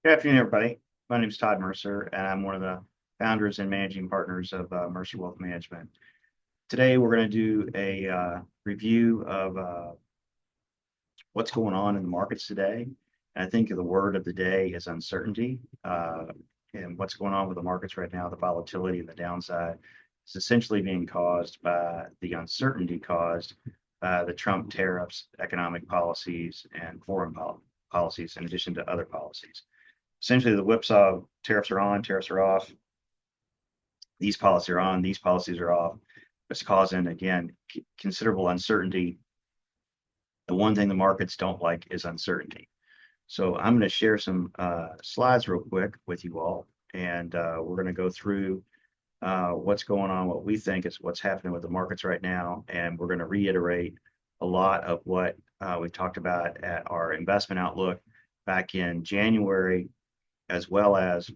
Good afternoon, everybody. My name is Todd Mercer, and I'm one of the founders and managing partners of Mercer Wealth Management. Today, we're going to do a review of what's going on in the markets today. And I think the word of the day is uncertainty. And what's going on with the markets right now, the volatility and the downside is essentially being caused by the uncertainty caused by the Trump tariffs, economic policies, and foreign policies, in addition to other policies. Essentially, the whipsaw: tariffs are on, tariffs are off. These policies are on, these policies are off. It's causing, again, considerable uncertainty. The one thing the markets don't like is uncertainty. So I'm going to share some slides real quick with you all, and we're going to go through what's going on, what we think is what's happening with the markets right now, and we're going to reiterate a lot of what we talked about at our investment outlook back in January, as well as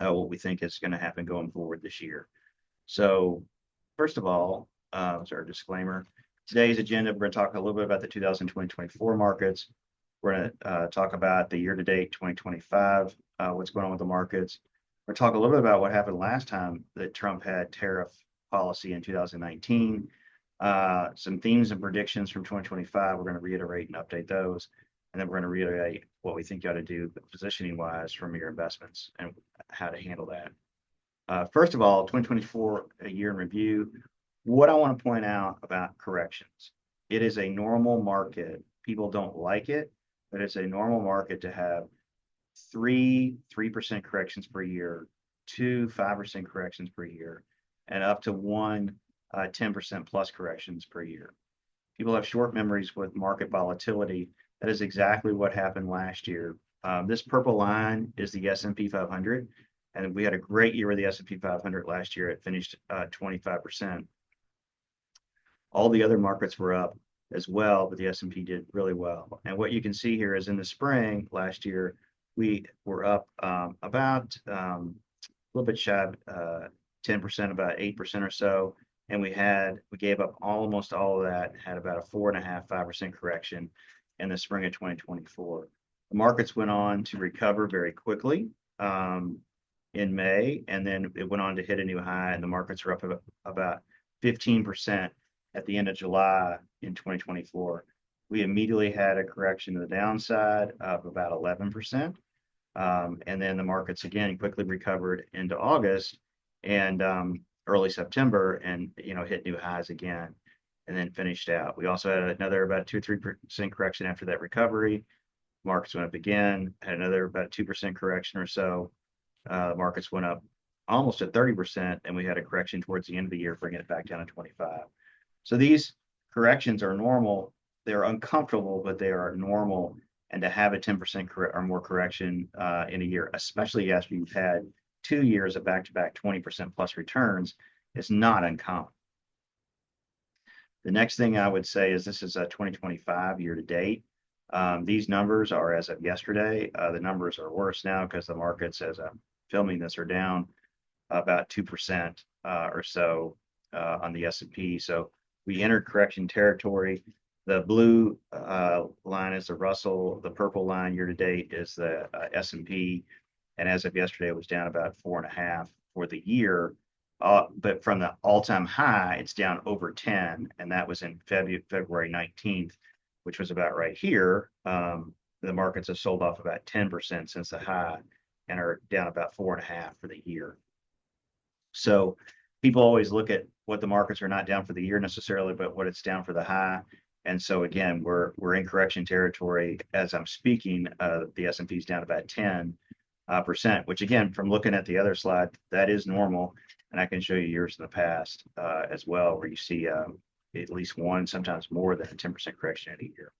what we think is going to happen going forward this year. So first of all, as our disclaimer, today's agenda, we're going to talk a little bit about the 2020-24 markets. We're going to talk about the year-to-date 2025, what's going on with the markets. We're going to talk a little bit about what happened last time that Trump had tariff policy in 2019. Some themes and predictions from 2025. We're going to reiterate and update those. And then we're going to reiterate what we think you ought to do positioning-wise from your investments and how to handle that. First of all, 2024, a year in review. What I want to point out about corrections: it is a normal market. People don't like it, but it's a normal market to have 3% corrections per year, 5% corrections per year, and up to 10% plus corrections per year. People have short memories with market volatility. That is exactly what happened last year. This purple line is the S&P 500, and we had a great year with the S&P 500 last year. It finished 25%. All the other markets were up as well, but the S&P did really well. And what you can see here is in the spring last year, we were up about a little bit shy of 10%, about 8% or so. And we gave up almost all of that, had about a 4.5-5% correction in the spring of 2024. The markets went on to recover very quickly in May, and then it went on to hit a new high, and the markets are up about 15% at the end of July in 2024. We immediately had a correction to the downside of about 11%. And then the markets again quickly recovered into August and early September, and hit new highs again, and then finished out. We also had another about 2-3% correction after that recovery. Markets went up again, had another about 2% correction or so. Markets went up almost at 30%, and we had a correction towards the end of the year, bringing it back down to 25. So these corrections are normal. They're uncomfortable, but they are normal. And to have a 10% or more correction in a year, especially after you've had 2 years of back-to-back 20% plus returns, is not uncommon. The next thing I would say is this is a 2025 year to date. These numbers are as of yesterday. The numbers are worse now because the markets, as I'm filming this, are down about 2% or so on the S&P. So we entered correction territory. The blue line is the Russell. The purple line year to date is the S&P. And as of yesterday, it was down about 4.5 for the year. But from the all-time high, it's down over 10, and that was in February 19th, which was about right here. The markets have sold off about 10% since the high and are down about 4.5 for the year. So people always look at what the markets are not down for the year necessarily, but what it's down for the high. And so again, we're in correction territory as I'm speaking. The S&P is down about 10%, which again, from looking at the other slide, that is normal. And I can show you years in the past as well, where you see at least one, sometimes more than a 10% correction in a year.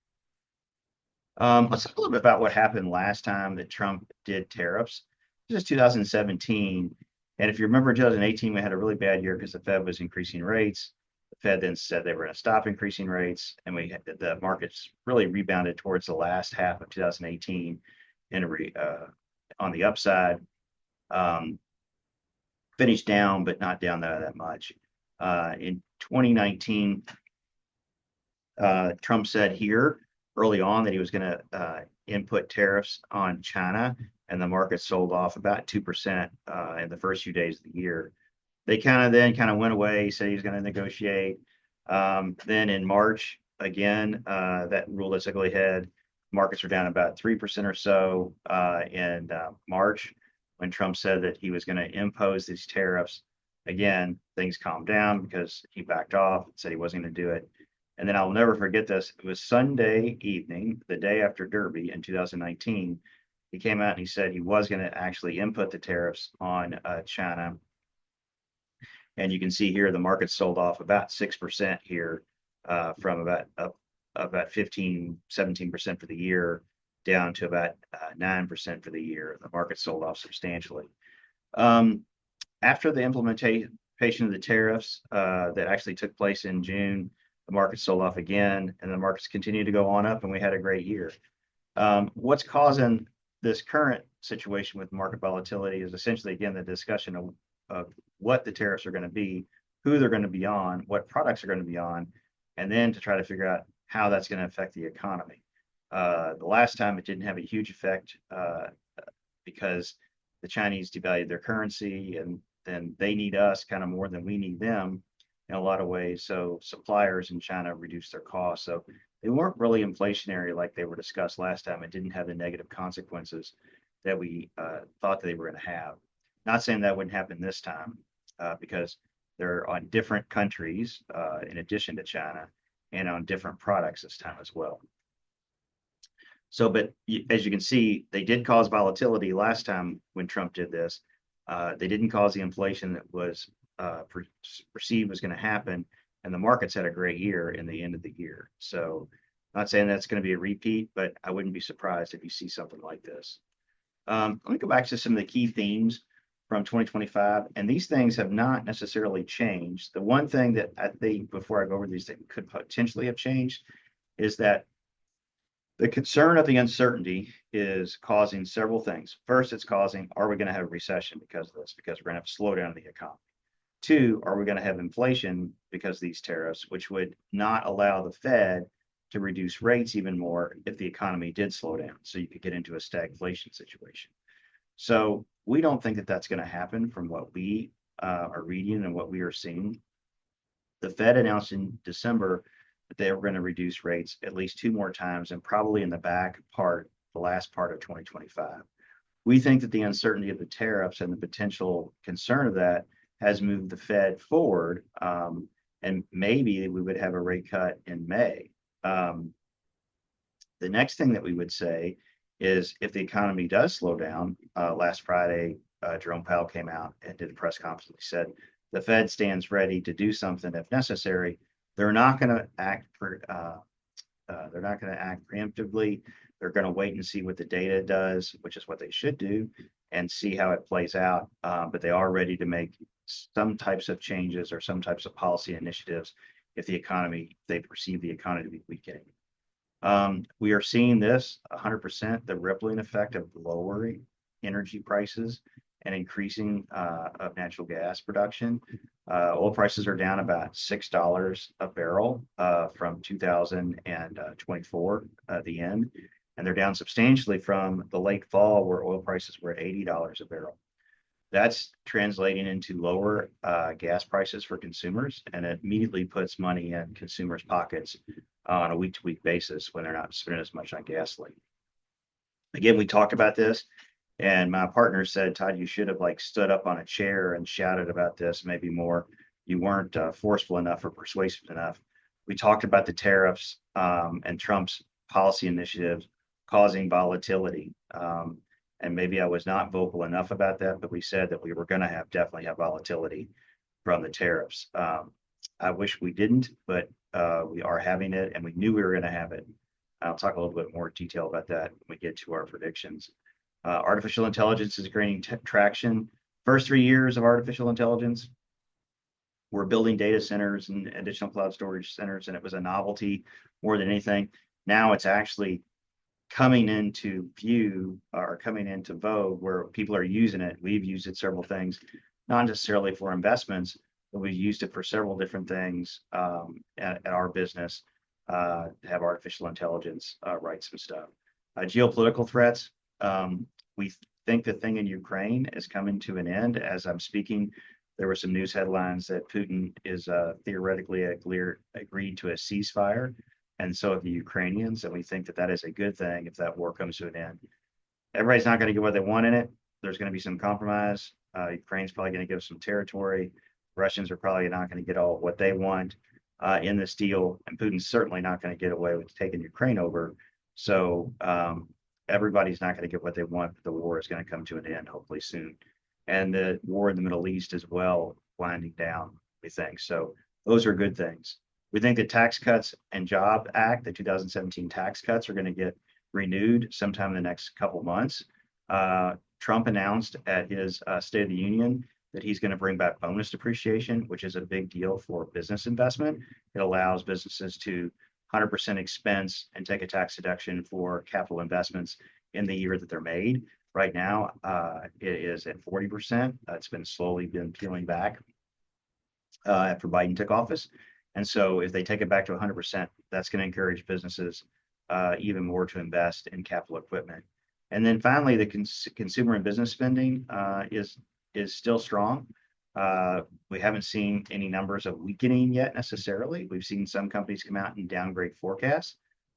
Let's talk a little bit about what happened last time that Trump did tariffs. This is 2017. And if you remember, in 2018, we had a really bad year because the Fed was increasing rates. The Fed then said they were going to stop increasing rates, and the markets really rebounded towards the last half of 2018 on the upside. Finished down, but not down that much. In 2019, Trump said here, early on that he was going to input tariffs on China, and the market sold off about 2% in the first few days of the year. They kind of went away. He said he was going to negotiate. Then in March, again, that ruled its ugly head. Markets were down about 3% or so in March when Trump said that he was going to impose these tariffs. Again, things calmed down because he backed off and said he wasn't going to do it. And then I'll never forget this. It was Sunday evening, the day after Derby in 2019. He came out and he said he was going to actually input the tariffs on China. And you can see here the market sold off about 6% here from about 15, 17% for the year down to about 9% for the year. The market sold off substantially. After the implementation of the tariffs that actually took place in June, the market sold off again, and the markets continued to go on up, and we had a great year. What's causing this current situation with market volatility is essentially, again, the discussion of what the tariffs are going to be, who they're going to be on, what products are going to be on, and then to try to figure out how that's going to affect the economy. The last time it didn't have a huge effect because the Chinese devalued their currency, and then they need us kind of more than we need them in a lot of ways. So suppliers in China reduced their costs. So they weren't really inflationary like they were discussed last time. It didn't have the negative consequences that we thought that they were going to have. Not saying that wouldn't happen this time because they're on different countries in addition to China and on different products this time as well. So, but as you can see, they did cause volatility last time when Trump did this. They didn't cause the inflation that was perceived was going to happen, and the markets had a great year in the end of the year. So, not saying that's going to be a repeat, but I wouldn't be surprised if you see something like this. Let me go back to some of the key themes from 2025, and these things have not necessarily changed. The one thing that I think, before I go over these things, could potentially have changed is that the concern of the uncertainty is causing several things. First, it's causing, are we going to have a recession because of this? Because we're going to have a slowdown in the economy. Two, are we going to have inflation because of these tariffs, which would not allow the Fed to reduce rates even more if the economy did slow down. So you could get into a stagflation situation. So we don't think that that's going to happen from what we are reading and what we are seeing. The Fed announced in December that they were going to reduce rates at least 2 more times, and probably in the last part of 2025. We think that the uncertainty of the tariffs and the potential concern of that has moved the Fed forward, and maybe we would have a rate cut in May. The next thing that we would say is if the economy does slow down, last Friday, Jerome Powell came out and did a press conference. He said the Fed stands ready to do something if necessary. They're not going to act preemptively. They're going to wait and see what the data does, which is what they should do, and see how it plays out. But they are ready to make some types of changes or some types of policy initiatives if they perceive the economy to be weakening. We are seeing this 100%, the rippling effect of lowering energy prices and increasing of natural gas production. Oil prices are down about $6 a barrel from 2024 at the end, and they're down substantially from the late fall where oil prices were at $80 a barrel. That's translating into lower gas prices for consumers, and it immediately puts money in consumers' pockets on a week-to-week basis when they're not spending as much on gasoline. Again, we talked about this, and my partner said, Todd, you should have stood up on a chair and shouted about this, maybe more. You weren't forceful enough or persuasive enough. We talked about the tariffs and Trump's policy initiatives causing volatility. And maybe I was not vocal enough about that, but we said that we were going to definitely have volatility from the tariffs. I wish we didn't, but we are having it, and we knew we were going to have it. I'll talk a little bit more detail about that when we get to our predictions. Artificial intelligence is gaining traction. First 3 years of artificial intelligence, we're building data centers and additional cloud storage centers, and it was a novelty more than anything. Now it's actually coming into view or coming into vogue where people are using it. We've used it several things, not necessarily for investments, but we've used it for several different things at our business. have artificial intelligence write some stuff. Geopolitical threats. We think the thing in Ukraine is coming to an end. As I'm speaking, there were some news headlines that Putin is theoretically agreed to a ceasefire, and so have the Ukrainians, and we think that that is a good thing if that war comes to an end. Everybody's not going to get what they want in it. There's going to be some compromise. Ukraine's probably going to give some territory. Russians are probably not going to get all what they want in this deal, and Putin's certainly not going to get away with taking Ukraine over. So everybody's not going to get what they want, but the war is going to come to an end hopefully soon. And the war in the Middle East as well winding down, we think. So those are good things. We think the Tax Cuts and Job Act, the 2017 tax cuts, are going to get renewed sometime in the next couple months. Trump announced at his State of the Union that he's going to bring back bonus depreciation, which is a big deal for business investment. It allows businesses to 100% expense and take a tax deduction for capital investments in the year that they're made. Right now, it is at 40%. It's been slowly peeling back after Biden took office. And so if they take it back to 100%, that's going to encourage businesses even more to invest in capital equipment. And then finally, the consumer and business spending is still strong. We haven't seen any numbers of weakening yet necessarily. We've seen some companies come out and downgrade forecasts,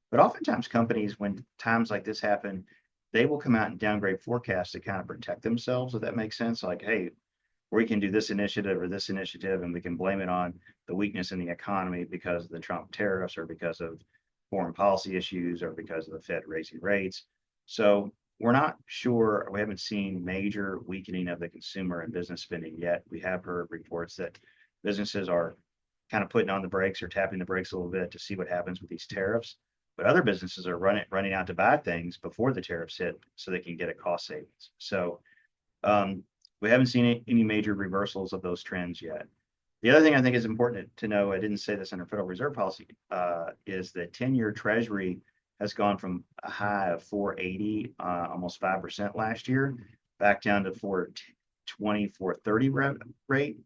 but oftentimes companies, when times like this happen, they will come out and downgrade forecasts to kind of protect themselves, if that makes sense. Like, hey, we can do this initiative or this initiative, and we can blame it on the weakness in the economy because of the Trump tariffs or because of foreign policy issues or because of the Fed raising rates. So we're not sure. We haven't seen major weakening of the consumer and business spending yet. We have heard reports that businesses are kind of putting on the brakes or tapping the brakes a little bit to see what happens with these tariffs. But other businesses are running out to buy things before the tariffs hit so they can get a cost savings. So we haven't seen any major reversals of those trends yet. The other thing I think is important to know, I didn't say this under Federal Reserve policy, is that 10-year Treasury has gone from a high of 480, almost 5% last year, back down to 420, 430 rate.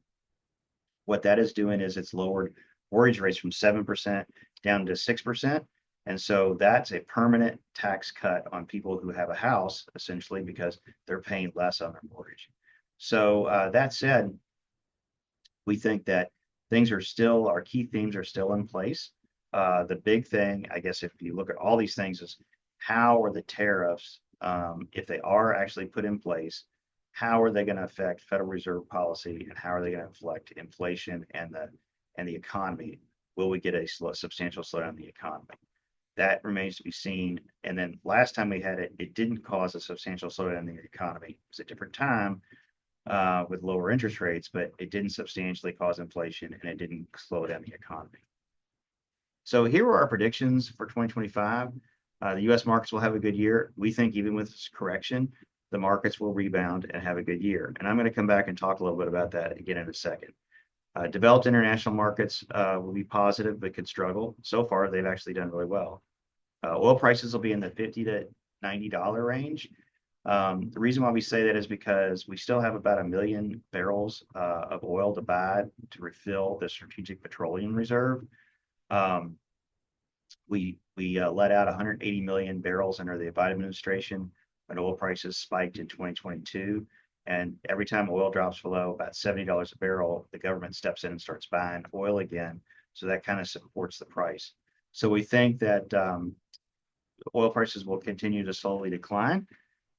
What that is doing is it's lowered mortgage rates from 7% down to 6%. And so that's a permanent tax cut on people who have a house, essentially, because they're paying less on their mortgage. So that said, we think that our key themes are still in place. The big thing, I guess, if you look at all these things, is how are the tariffs, if they are actually put in place, how are they going to affect Federal Reserve policy, and how are they going to affect inflation and the economy? Will we get a substantial slowdown in the economy? That remains to be seen. And then last time we had it, it didn't cause a substantial slowdown in the economy. It was a different time with lower interest rates, but it didn't substantially cause inflation and it didn't slow down the economy. So here are our predictions for 2025. The U.S. markets will have a good year. We think even with this correction, the markets will rebound and have a good year. And I'm going to come back and talk a little bit about that again in a second. Developed international markets will be positive, but could struggle. So far, they've actually done really well. Oil prices will be in the $50 to $90 range. The reason why we say that is because we still have about 1 million barrels of oil to buy to refill the Strategic Petroleum Reserve. We let out 180 million barrels under the Biden administration when oil prices spiked in 2022. And every time oil drops below about $70 a barrel, the government steps in and starts buying oil again. So that kind of supports the price. So we think that oil prices will continue to slowly decline,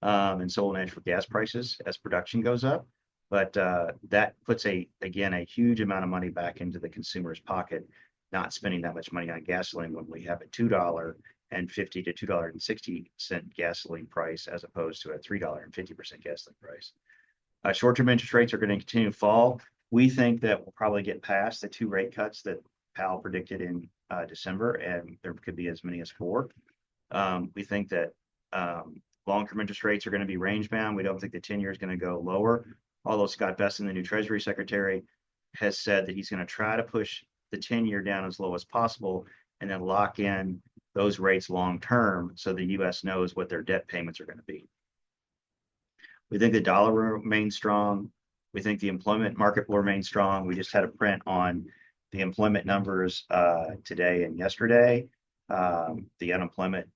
and so will natural gas prices as production goes up. But that puts again a huge amount of money back into the consumer's pocket, not spending that much money on gasoline when we have a $2.50 to $2.60 gasoline price as opposed to a $3.50 gasoline price. Short-term interest rates are going to continue to fall. We think that we'll probably get past the 2 rate cuts that Powell predicted in December, and there could be as many as 4. We think that long-term interest rates are going to be range-bound. We don't think the 10-year is going to go lower, although Scott Bessent, the new Treasury Secretary, has said that he's going to try to push the 10-year down as low as possible and then lock in those rates long-term so the U.S. knows what their debt payments are going to be. We think the dollar will remain strong. We think the employment market will remain strong. We just had a print on the employment numbers today and yesterday. The unemployment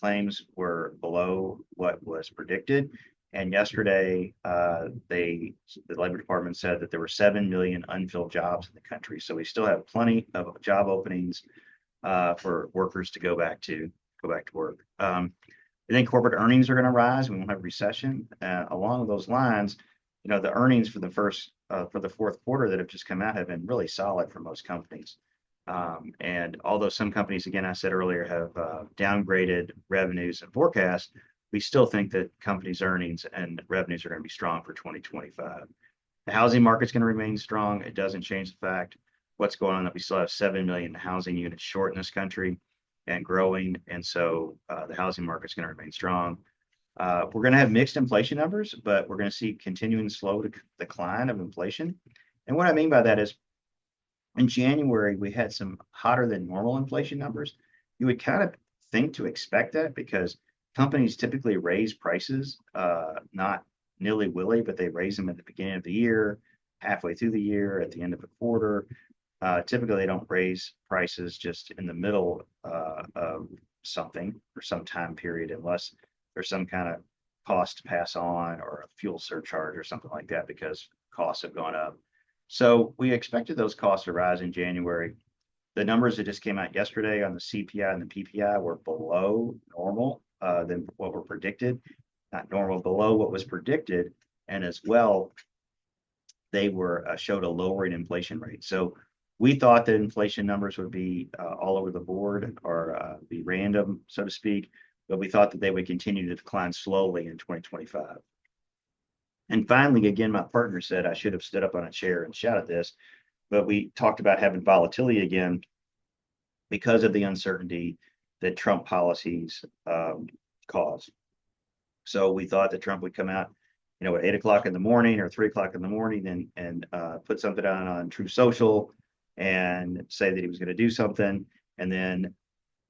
claims were below what was predicted. And yesterday, the Labor Department said that there were 7 million unfilled jobs in the country. So we still have plenty of job openings for workers to go back to work. I think corporate earnings are going to rise. We won't have a recession. Along those lines, the earnings for the fourth quarter that have just come out have been really solid for most companies. And although some companies, again, I said earlier, have downgraded revenues and forecasts, we still think that companies' earnings and revenues are going to be strong for 2025. The housing market's going to remain strong. It doesn't change the fact what's going on that we still have 7 million housing units short in this country and growing. And so the housing market's going to remain strong. We're going to have mixed inflation numbers, but we're going to see continuing slow decline of inflation. And what I mean by that is in January, we had some hotter than normal inflation numbers. You would kind of think to expect that because companies typically raise prices, not nilly-willy, but they raise them at the beginning of the year, halfway through the year, at the end of a quarter. Typically, they don't raise prices just in the middle of something or some time period unless there's some kind of cost to pass on or a fuel surcharge or something like that because costs have gone up. So we expected those costs to rise in January. The numbers that just came out yesterday on the CPI and the PPI were below normal than what were predicted. Not normal, below what was predicted. And as well, they were showed a lowering inflation rate. So we thought that inflation numbers would be all over the board or be random, so to speak, but we thought that they would continue to decline slowly in 2025. And finally, again, my partner said I should have stood up on a chair and shouted this, but we talked about having volatility again because of the uncertainty that Trump policies cause. So we thought that Trump would come out, at 8 o'clock in the morning or 3 o'clock in the morning and put something on True Social and say that he was going to do something. And then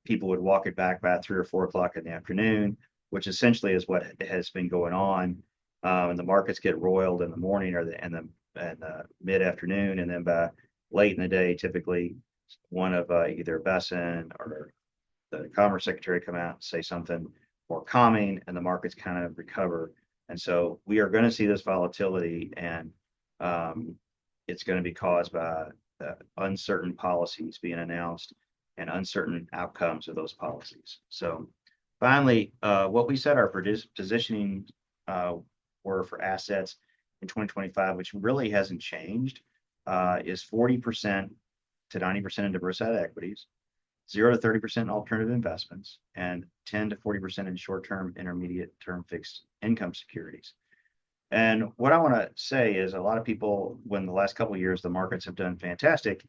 people would walk it back by 3 or 4 o'clock in the afternoon, which essentially is what has been going on. And the markets get roiled in the morning or the mid-afternoon, and then by late in the day, typically one of either Besson or the Commerce Secretary come out and say something more calming, and the markets kind of recover. And so we are going to see this volatility, and it's going to be caused by uncertain policies being announced and uncertain outcomes of those policies. So finally, what we said our positioning were for assets in 2025, which really hasn't changed, is 40% to 90% in diversified equities, 0 to 30% in alternative investments, and 10 to 40% in short-term, intermediate-term fixed income securities. And what I want to say is a lot of people, when the last couple of years, the markets have done fantastic,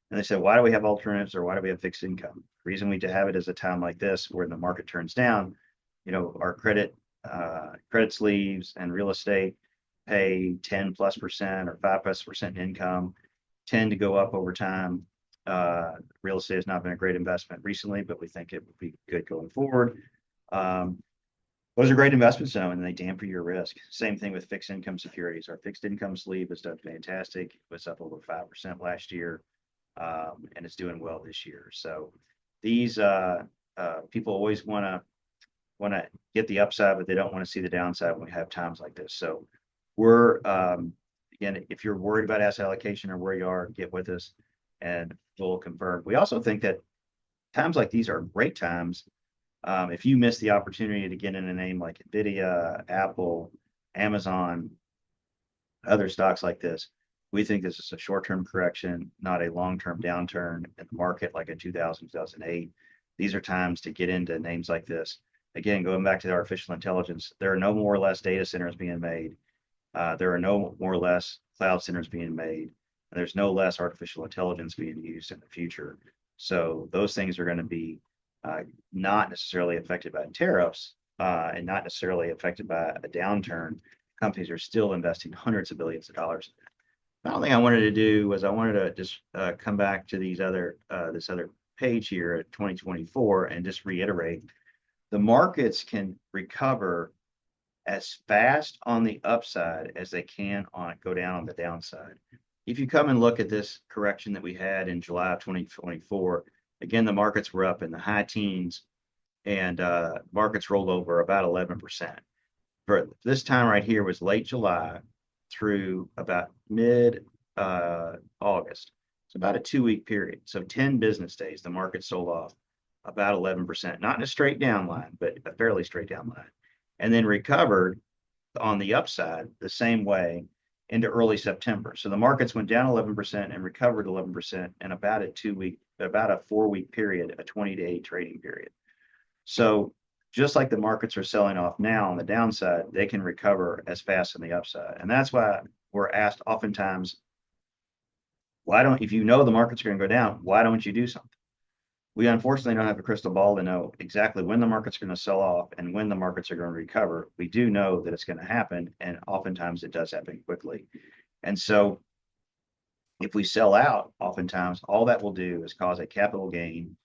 and they said, why do we have alternatives or why do we have fixed income? The reason we have it is a time like this where the market turns down, our credit sleeves and real estate pay 10+% or 5+% income, tend to go up over time. Real estate has not been a great investment recently, but we think it would be good going forward. Those are great investments now, and they dampen your risk. Same thing with fixed income securities. Our fixed income sleeve has done fantastic. It was up over 5% last year, and it's doing well this year. So these people always want to get the upside, but they don't want to see the downside when we have times like this. So we're again, if you're worried about asset allocation or where you are, get with us, and we'll confirm. We also think that times like these are great times. If you miss the opportunity to get in a name like NVIDIA, Apple, Amazon, other stocks like this, we think this is a short-term correction, not a long-term downturn in the market like in 2000, 2008. These are times to get into names like this. Again, going back to the artificial intelligence, there are no more or less data centers being made. There are no more or less cloud centers being made. And there's no less artificial intelligence being used in the future. So those things are going to be not necessarily affected by tariffs and not necessarily affected by a downturn. Companies are still investing hundreds of billions of dollars. The only thing I wanted to do was I wanted to just come back to this other page here at 2024 and just reiterate the markets can recover as fast on the upside as they can go down on the downside. if you come and look at this correction that we had in July of 2024, again, the markets were up in the high teens, and markets rolled over about 11%. For this time right here was late July through about mid August. It's about a 2 week period. So 10 business days, the market sold off about 11%, not in a straight down line, but a fairly straight down line, and then recovered on the upside the same way into early September. So the markets went down 11% and recovered 11% in about a 4 week period, a 20-day trading period. So just like the markets are selling off now on the downside, they can recover as fast on the upside. And that's why we're asked oftentimes, if you know the markets are going to go down, why don't you do something? We unfortunately don't have a crystal ball to know exactly when the market's going to sell off and when the markets are going to recover. We do know that it's going to happen, and oftentimes it does happen quickly. And so if we sell out, oftentimes all that will do is cause a capital gain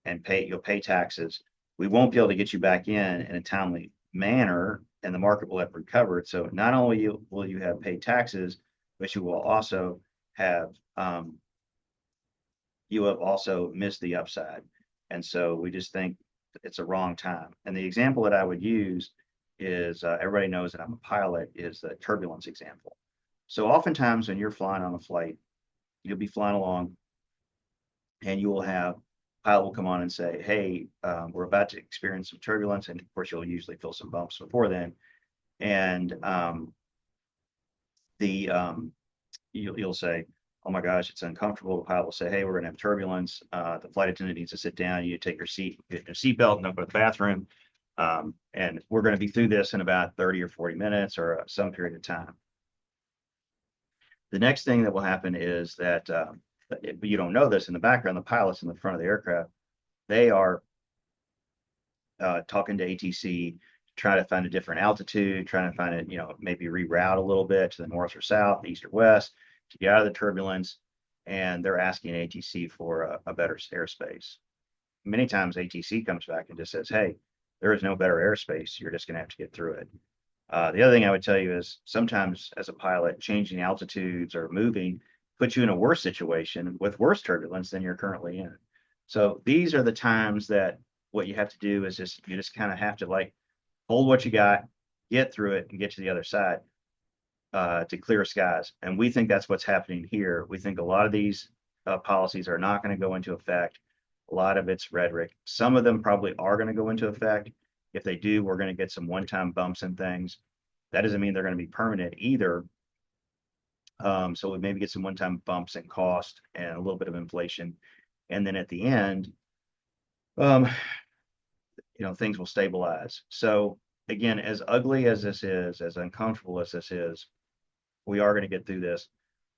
and you'll pay taxes. We won't be able to get you back in a timely manner, and the market will have recovered. So not only will you have paid taxes, but you will also have missed the upside. And so we just think it's a wrong time. And the example that I would use is everybody knows that I'm a pilot, is the turbulence example. So oftentimes when you're flying on a flight, you'll be flying along and you will have pilot will come on and say, hey, we're about to experience some turbulence. And of course, you'll usually feel some bumps before then. And you'll say, oh my gosh, it's uncomfortable. The pilot will say, hey, we're going to have turbulence. The flight attendant needs to sit down. You take your seatbelt and go to the bathroom. And we're going to be through this in about 30 or 40 minutes or some period of time. The next thing that will happen is that, but you don't know this, in the background, the pilots in the front of the aircraft, they are talking to ATC, trying to find a different altitude, trying to find it, maybe reroute a little bit to the north or south, east or west to get out of the turbulence. And they're asking ATC for a better airspace. Many times ATC comes back and just says, hey, there is no better airspace. You're just going to have to get through it. The other thing I would tell you is sometimes as a pilot, changing altitudes or moving puts you in a worse situation with worse turbulence than you're currently in. So these are the times that what you have to do is you just kind of have to hold what you got, get through it, and get to the other side to clear skies. And we think that's what's happening here. We think a lot of these policies are not going to go into effect. A lot of it's rhetoric. Some of them probably are going to go into effect. If they do, we're going to get some one-time bumps and things. That doesn't mean they're going to be permanent either. So we maybe get some one-time bumps in cost and a little bit of inflation. And then at the end, things will stabilize. So again, as ugly as this is, as uncomfortable as this is, we are going to get through this.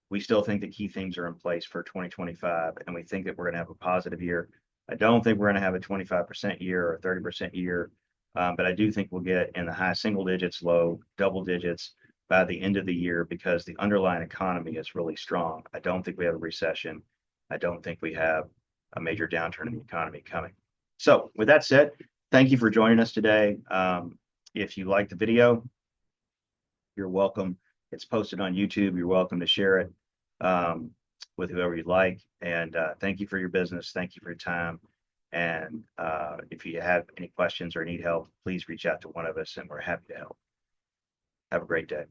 We still think the key things are in place for 2025, and we think that we're going to have a positive year. I don't think we're going to have a 25% year or 30% year, but I do think we'll get in the high single digits, low double digits by the end of the year because the underlying economy is really strong. I don't think we have a recession. I don't think we have a major downturn in the economy coming. So with that said, thank you for joining us today. If you like the video, you're welcome. It's posted on YouTube. You're welcome to share it with whoever you'd like. And thank you for your business. Thank you for your time. And if you have any questions or need help, please reach out to one of us and we're happy to help. Have a great day.